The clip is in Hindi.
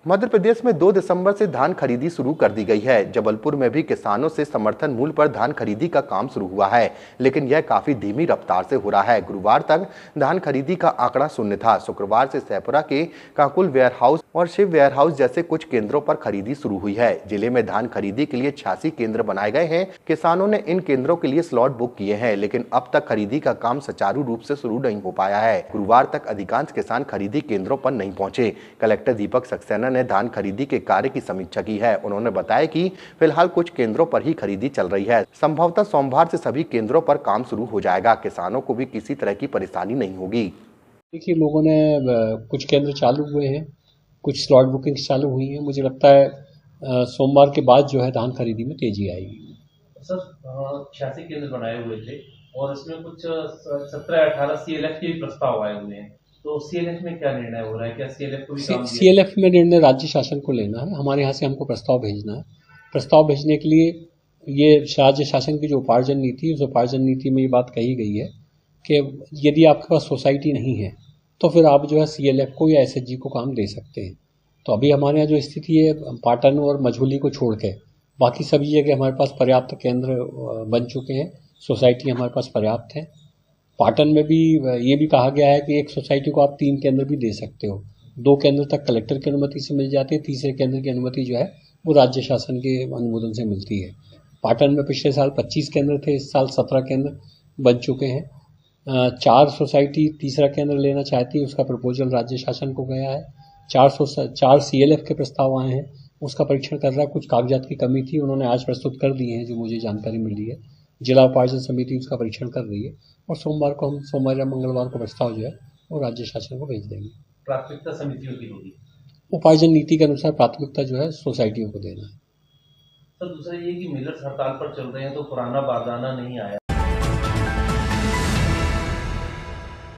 मध्य प्रदेश में 2 दिसंबर से धान खरीदी शुरू कर दी गई है। जबलपुर में भी किसानों से समर्थन मूल्य पर धान खरीदी का काम शुरू हुआ है, लेकिन यह काफी धीमी रफ्तार से हो रहा है। गुरुवार तक धान खरीदी का आंकड़ा शून्य था। शुक्रवार से सैपुरा के काकुल वेयर हाउस और शिव वेयर हाउस जैसे कुछ केंद्रों पर खरीदी शुरू हुई है। जिले में धान खरीदी के लिए 86 केंद्र बनाए गए हैं। किसानों ने इन केंद्रों के लिए स्लॉट बुक किए हैं, लेकिन अब तक खरीदी का काम सुचारू रूप से शुरू नहीं हो पाया है। गुरुवार तक अधिकांश किसान खरीदी केंद्रों पर नहीं पहुंचे। कलेक्टर दीपक सक्सेना ने धान खरीदी के कार्य की समीक्षा की है। उन्होंने बताया कि फिलहाल कुछ केंद्रों पर ही खरीदी चल रही है। संभवतः सोमवार से सभी केंद्रों पर काम शुरू हो जाएगा। किसानों को भी किसी तरह की परेशानी नहीं होगी। देखिए, लोगों ने कुछ केंद्र चालू हुए हैं, कुछ स्लॉट बुकिंग चालू हुई है। मुझे लगता है सोमवार के बाद जो है धान खरीदी में तेजी आएगी। सर 86 केंद्र बनाए हुए थे और इसमें कुछ 17-18 CLF के प्रस्ताव आए हुए हैं, तो CLF में क्या निर्णय हो रहा है? क्या CLF को भी काम दिया? CLF में निर्णय राज्य शासन को लेना है। हमारे यहाँ से हमको प्रस्ताव भेजना है। प्रस्ताव भेजने के लिए ये राज्य शासन की जो उपार्जन नीति है, उस उपार्जन नीति में ये बात कही गई है कि यदि आपके पास सोसाइटी नहीं है तो फिर आप जो है CLF को या SHG को काम दे सकते हैं। तो अभी हमारे यहाँ जो स्थिति है, पाटन और मझौली को छोड़ के बाकी सभी जगह हमारे पास पर्याप्त केंद्र बन चुके हैं। सोसाइटी हमारे पास पर्याप्त है। पाटन में भी ये भी कहा गया है कि एक सोसाइटी को आप 3 केंद्र भी दे सकते हो। 2 केंद्र तक कलेक्टर की अनुमति से मिल जाती है, तीसरे केंद्र की अनुमति जो है वो राज्य शासन के अनुमोदन से मिलती है। पाटन में पिछले साल 25 केंद्र थे, इस साल 17 केंद्र बन चुके हैं। 4 सोसाइटी तीसरा केंद्र लेना चाहती है, उसका प्रपोजल राज्य शासन को गया है। 4 CLF के प्रस्ताव आए हैं, उसका परीक्षण कर रहा है। कुछ कागजात की कमी थी, उन्होंने आज प्रस्तुत कर दिए हैं, जो मुझे जानकारी मिली है। जिला उपार्जन समिति उसका परीक्षण कर रही है और सोमवार या मंगलवार को प्रस्ताव जो है वो राज्य शासन को भेज देंगे। प्राथमिकता समितियों की होगी। उपार्जन नीति के अनुसार प्राथमिकता जो है सोसाइटियों को देना है। सर दूसरा ये कि मिलर्स हड़ताल पर चल रहे हैं, तो पुराना बारदाना नहीं आया।